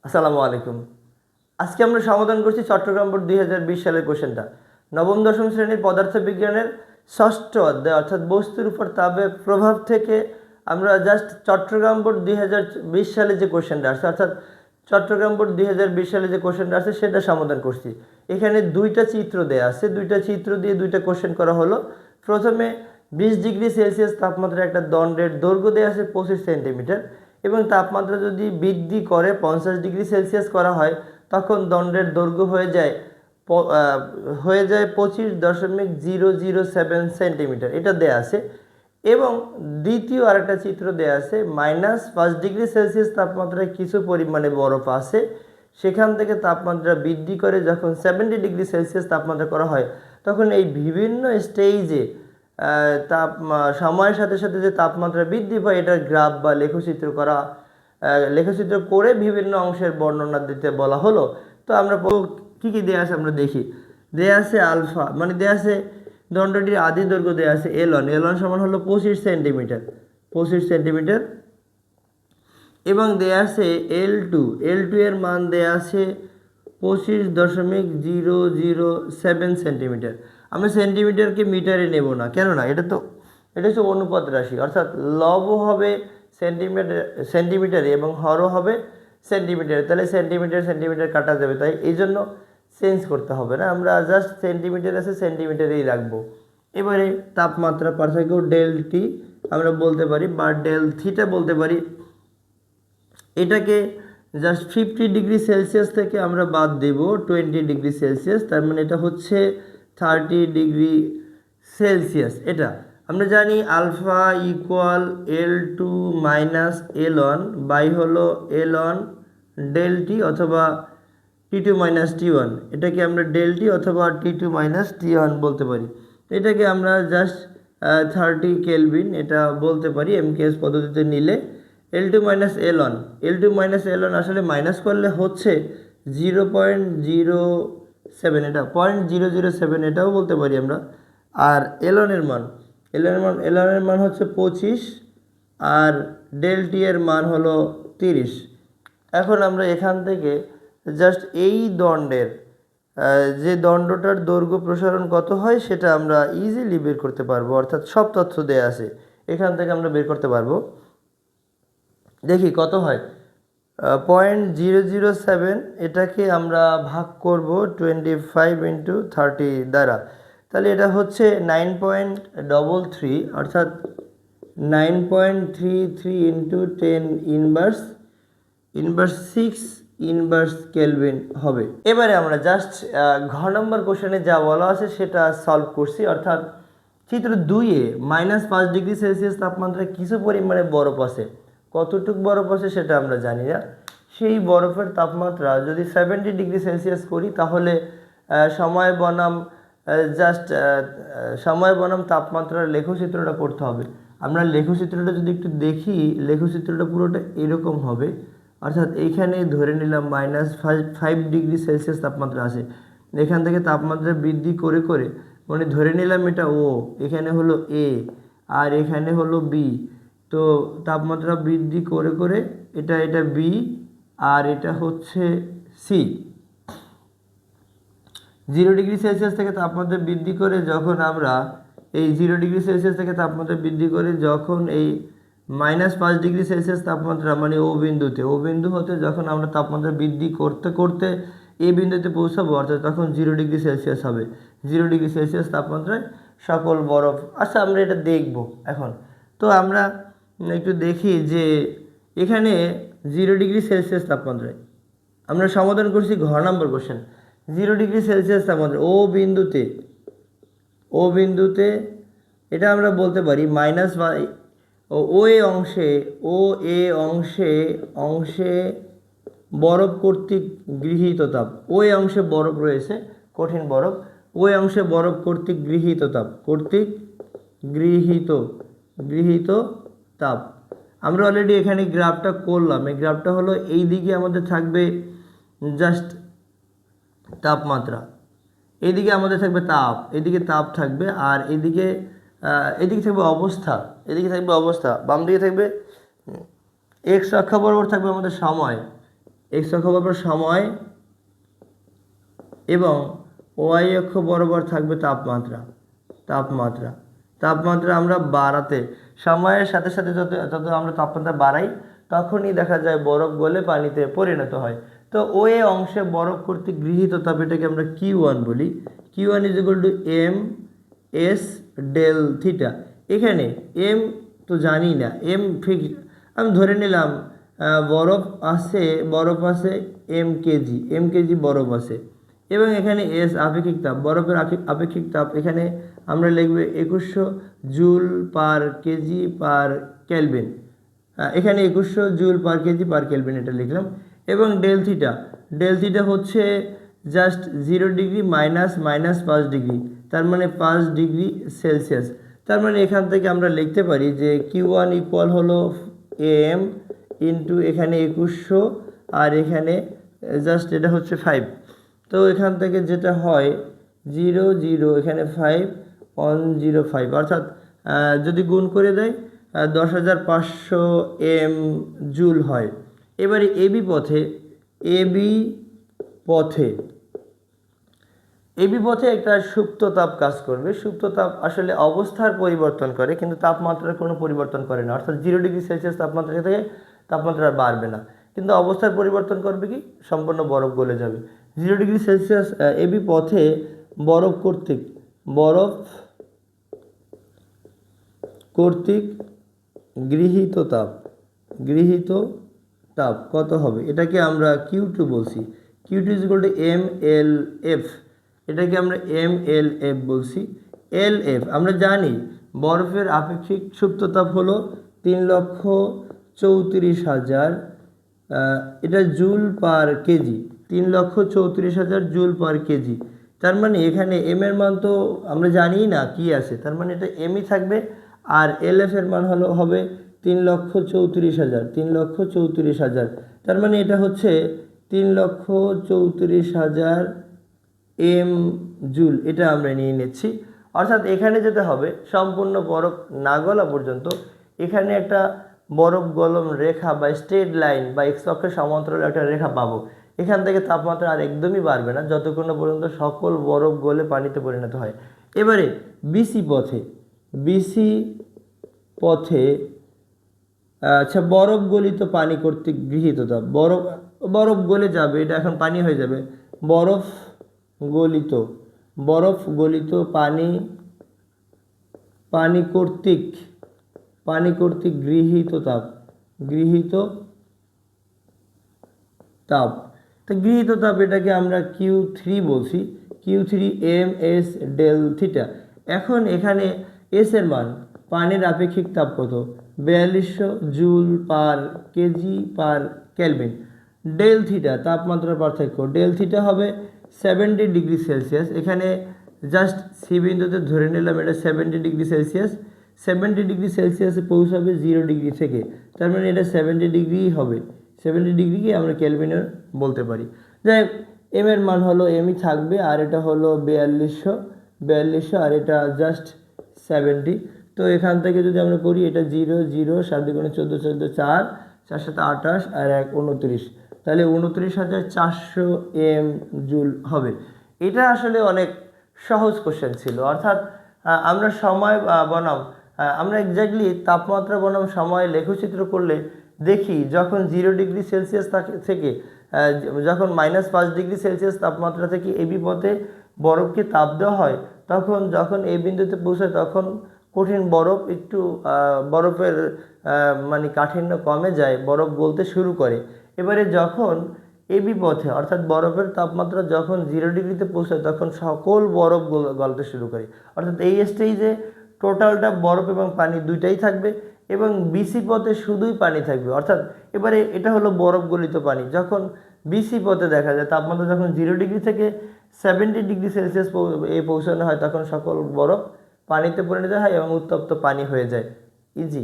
আসসালামু আলাইকুম। আজকে আমরা সমাধান করছি চট্টগ্রাম বোর্ড 2020 সালের কোশ্চেনটা। নবম দশম শ্রেণীর পদার্থবিজ্ঞানের ষষ্ঠ অধ্যায় অর্থাৎ বস্তুর উপর তাপের প্রভাব থেকে আমরা জাস্ট চট্টগ্রাম বোর্ড 2020 সালে যে কোশ্চেনটা আসছে অর্থাৎ চট্টগ্রাম বোর্ড 2020 সালে যে কোশ্চেনটা আসছে সেটা সমাধান করছি। এখানে দুইটা চিত্র দেয়া আছে, দুইটা চিত্র দিয়ে দুইটা কোশ্চেন করা হলো। প্রথমে 20 ডিগ্রি সেলসিয়াস তাপমাত্রায় একটা দণ্ডের দৈর্ঘ্য দেওয়া আছে 25 সেন্টিমিটার এবং তাপমাত্রা যদি বৃদ্ধি করে 50 ডিগ্রি সেলসিয়াস করা হয় তখন দণ্ডের দৈর্ঘ্য হয়ে যায় 25.007 সেন্টিমিটার, এটা দেয়া আছে। এবং দ্বিতীয় আরেকটা চিত্র দেয়া আছে -5 ডিগ্রি সেলসিয়াস তাপমাত্রায় কিছু পরিমাণে বরফ আছে, সেখান থেকে তাপমাত্রা বৃদ্ধি করে যখন 70 ডিগ্রি সেলসিয়াস তাপমাত্রা করা হয় তখন এই বিভিন্ন স্টেজে সময়ের সাথে সাথে যে তাপমাত্রা বৃদ্ধি পায় এটার গ্রাফ বা লেখচিত্র করে বিভিন্ন অংশের বর্ণনা দিতে বলা হলো। তো আমরা কি কি দেয়া আছে আমরা দেখি। দেয়া আছে আলফা, মানে দেয়া আছে দণ্ডটির আদি দৈর্ঘ্য দেয়া আছে এল1 সমান হলো 25 সেন্টিমিটার এবং দেয়া আছে এল টু এর মান দেয়া আছে 25.007 সেন্টিমিটার। আমরা সেন্টিমিটারকে মিটারে নেব না, কেননা এটা হচ্ছে অনুপাত রাশি, অর্থাৎ লবও হবে সেন্টিমিটারে এবং হরও হবে সেন্টিমিটারে, তাহলে সেন্টিমিটার কাটা যাবে, তাই এই জন্য চেঞ্জ করতে হবে না, আমরা জাস্ট সেন্টিমিটার আছে সেন্টিমিটারেই রাখবো। এবারে তাপমাত্রা পার্থক্য ডেল টি আমরা বলতে পারি বা ডেল থিটা বলতে পারি। এটাকে জাস্ট 50 ডিগ্রি সেলসিয়াস থেকে আমরা বাদ দেব 20 ডিগ্রি সেলসিয়াস, তার মানে এটা হচ্ছে 30 ডিগ্রি সেলসিয়াস। এটা আমরা জানি alpha equal L2 minus L1 by হলো L1 ডেল টি অথবা T2 মাইনাস T1, এটাকে আমরা ডেল টি অথবা T2 মাইনাস T1 বলতে পারি। এটাকে আমরা জাস্ট 30 কেলভিন এটা বলতে পারি এমকেএস পদ্ধতিতে নিলে। L2 মাইনাস L1 আসলে মাইনাস করলে হচ্ছে 0.07, এটা 0.007 এটাও বলতে পারি আমরা। আর L1 এর মান হচ্ছে 25 আর ডেল টি এর মান হলো 30। এখন আমরা এখান থেকে জাস্ট এই দণ্ডের যে দণ্ডটার দৈর্ঘ্য প্রসারণ কত হয় সেটা আমরা ইজিলি বের করতে পারবো, অর্থাৎ সব তথ্য দেয়া আছে এখান থেকে আমরা বের করতে পারবো। দেখি কত হয়। 0.007 এটাকে আমরা ভাগ করব 25 ইন্টু 30 দ্বারা, তাহলে এটা হচ্ছে 9.33 অর্থাৎ 9.33 ইন্টু 10 ইনভার্স 6 ইনভার্স কেলভিন হবে। এবারে আমরা জাস্ট ঘ নম্বর কোশ্চেনে যা বলা আছে সেটা সলভ করছি, অর্থাৎ চিত্র 2-এ -5 ডিগ্রি সেলসিয়াস তাপমাত্রায় কিছু পরিমাণে বরফ আছে, কতটুকু বরফ আছে সেটা আমরা জানি না। সেই বরফের তাপমাত্রা যদি 70 ডিগ্রি সেলসিয়াস করি তাহলে সময় বনাম তাপমাত্রার লেখচিত্রটা করতে হবে। আমরা লেখচিত্রটা যদি একটু দেখি, লেখচিত্রটা পুরোটা এরকম হবে, অর্থাৎ এইখানে ধরে নিলাম -5 ডিগ্রি সেলসিয়াস তাপমাত্রা আছে, এখান থেকে তাপমাত্রা বৃদ্ধি করে করে মানে ধরে নিলাম এটা ও, এখানে হলো এ আর এখানে হলো বি, তো তাপমাত্রা বৃদ্ধি করে করে এটা বি আর এটা হচ্ছে সি। 0 ডিগ্রি সেলসিয়াস থেকে তাপমাত্রা বৃদ্ধি করে যখন আমরা এই 0 ডিগ্রি সেলসিয়াস থেকে তাপমাত্রা বৃদ্ধি করে যখন এই -5 ডিগ্রি সেলসিয়াস তাপমাত্রা মানে ও বিন্দু হতে যখন আমরা তাপমাত্রা বৃদ্ধি করতে করতে এই বিন্দুতে পৌঁছাবো, অর্থাৎ তখন 0 ডিগ্রি সেলসিয়াস হবে। 0 ডিগ্রি সেলসিয়াস তাপমাত্রায় সকল বরফ, আচ্ছা আমরা এটা দেখব এখন। তো আমরা একটু দেখি যে এখানে 0 ডিগ্রি সেলসিয়াস তাপমাত্রায় আমরা সমাধান করছি ঘ নম্বর কোশ্চেন। 0 ডিগ্রি সেলসিয়াস তাপমাত্রা ও বিন্দুতে এটা আমরা বলতে পারি অংশে বরফ কর্তৃক গৃহীত তাপ, ওই অংশে বরফ রয়েছে কঠিন বরফ, ওই অংশে বরফ কর্তৃক গৃহীত তাপ। আমরা অলরেডি এখানে গ্রাফটা করলাম, এই গ্রাফটা হলো এই দিকে আমাদের থাকবে জাস্ট তাপমাত্রা, এইদিকে আমাদের থাকবে তাপ, এদিকে তাপ থাকবে আর এদিকে থাকবে অবস্থা, বাম দিকে থাকবে এক্স অক্ষ বরাবর থাকবে আমাদের সময়, এক্স অক্ষ বরাবর সময় এবং ওয়াই অক্ষ বরাবর থাকবে তাপমাত্রা। তাপমাত্রা তাপমাত্রা আমরা বাড়াতে, সময়ের সাথে সাথে যত যত আমরা তাপমাত্রা বাড়াই তখনই দেখা যায় বরফ গলে পানিতে পরিণত হয়। তো ওই অংশে বরফ কর্তৃক গৃহীত তাপ এটাকে আমরা Q1 বলি। Q1 is equal to M S del theta. এখানে এম তো জানি না, এম ফিক্স, আমি ধরে নিলাম বরফ আছে এম কেজি বরফ আছে, এবং এখানে এস আপেক্ষিক তাপ, বরফের আপেক্ষিক তাপ এখানে আমরা লিখব 2100 joule per KG per kelvin. এখানে 2100 joule per KG per kelvin এটা লিখলাম। এবং ডেল থিটা হচ্ছে জাস্ট 0 ডিগ্রি -5 ডিগ্রি, তার মানে 5 ডিগ্রি সেলসিয়াস। তার মানে এখান থেকে আমরা লিখতে পারি যে Q1 ইকুয়াল হলো এম ইন্টু এখানে 2100 আর এখানে জাস্ট এটা হচ্ছে 5। তো এখান থেকে যেটা হয় 0 এখানে 5105, অর্থাৎ যদি গুণ করে দেয় 10,500 এম জুল হয়। এবারে এবি পথে একটা সুপ্ত তাপ কাজ করবে। সুপ্ত তাপ আসলে অবস্থার পরিবর্তন করে কিন্তু তাপমাত্রার কোনো পরিবর্তন করে না, অর্থাৎ 0 ডিগ্রি সেলসিয়াস তাপমাত্রা থেকে তাপমাত্রা আর বাড়বে না, কিন্তু অবস্থার পরিবর্তন করবে কি, সম্পূর্ণ বরফ গলে যাবে। 0 ডিগ্রি সেলসিয়াস এবি পথে বরফ কর্তৃক গৃহীত তাপ কত হবে, এটাকে আমরা Q2 বলছি। Q2 is equal two MLF, এটাকে আমরা MLF বলছি। LF আমরা জানি বরফের আপেক্ষিক সুপ্ত তাপ হলো 3,34,000, এটা joule per KG, 3,34,000 joule per KG. তার মানে এখানে এম এর মান তো আমরা জানি না কি আছে, তার মানে এটা এমই থাকবে। আর এলএফ এর মান হবে 3,34,000, তার মানে এটা হচ্ছে 3,34,000 এম জুল, এটা আমরা নিয়ে নিচ্ছি। অর্থাৎ এখানে যেতে হবে সম্পূর্ণ বরফ না গলা পর্যন্ত, এখানে একটা বরফ গলন রেখা বা স্ট্রেট লাইন বা এক্স অক্ষের সমান্তরাল একটা রেখা পাবো। এখান থেকে তাপমাত্রা আর একদমই বাড়বে না যতক্ষণ না পর্যন্ত সকল বরফ গলে পানিতে পরিণত হয়। এবারে বিসি পথে আচ্ছা, বরফ গলিত পানি কর্তৃক গৃহীত তাপ, বরফ গলে যাবে, এটা এখন পানি হয়ে যাবে। বরফ গলিত পানি কর্তৃক গৃহীত তাপ, তো গৃহীত তাপ এটাকে আমরা Q3 বলছি। Q3 MS del theta. এখন এখানে এস এর মান, পানির আপেক্ষিক তাপ কত, 4200 joule per KG per kelvin. Del theta তাপমাত্রার পার্থক্য, ডেল থিটা হবে 70 ডিগ্রি সেলসিয়াস। এখানে জাস্ট সি বিন্দুতে ধরে নিলাম এটা 70 ডিগ্রি সেলসিয়াস। 70 ডিগ্রি সেলসিয়াসে পৌঁছাবে 0 ডিগ্রি থেকে, তার মানে এটা 70 ডিগ্রিই হবে। 70 ডিগ্রিকে আমরা কেলভিনে বলতে পারি। যাই হোক, এম এর মান হলো এমই থাকবে, আর এটা হলো 4200 আর এটা জাস্ট 70। তো এখান থেকে যদি আমরা করি, এটা 0 7 × 14 4, 4 7 28 আর 1 29, তাহলে 29,400 এম জুল হবে। এটা আসলে অনেক সহজ কোশ্চেন ছিল, অর্থাৎ আমরা সময় বনাম আমরা এক্স্যাক্টলি তাপমাত্রা বনাম সময় লেখচিত্র করলে দেখি যখন 0 ডিগ্রি সেলসিয়াস থেকে যখন -5 ডিগ্রি সেলসিয়াস তাপমাত্রা থেকে এবি পথে বরফকে তাপ দেওয়া হয়, তখন যখন এই বিন্দুতে পৌঁছায় তখন কঠিন বরফ একটু বরফের মানে কাঠিন্য কমে যায়, বরফ গলতে শুরু করে। এবারে যখন এবি পথে অর্থাৎ বরফের তাপমাত্রা যখন 0 ডিগ্রিতে পৌঁছায় তখন সকল বরফ গলতে শুরু করে, অর্থাৎ এই স্টেজে টোটালটা বরফ এবং পানি দুইটাই থাকবে, এবং বিসি পথে শুধুই পানি থাকবে। অর্থাৎ এবারে এটা হলো বরফ গলিত পানি। যখন বিসি পথে দেখা যায় তাপমাত্রা যখন 0 ডিগ্রি থেকে 70 ডিগ্রি সেলসিয়াস পৌঁছানো হয় তখন সকল বরফ পানিতে পরিণত হয় এবং উত্তপ্ত পানি হয়ে যায়। ইজি।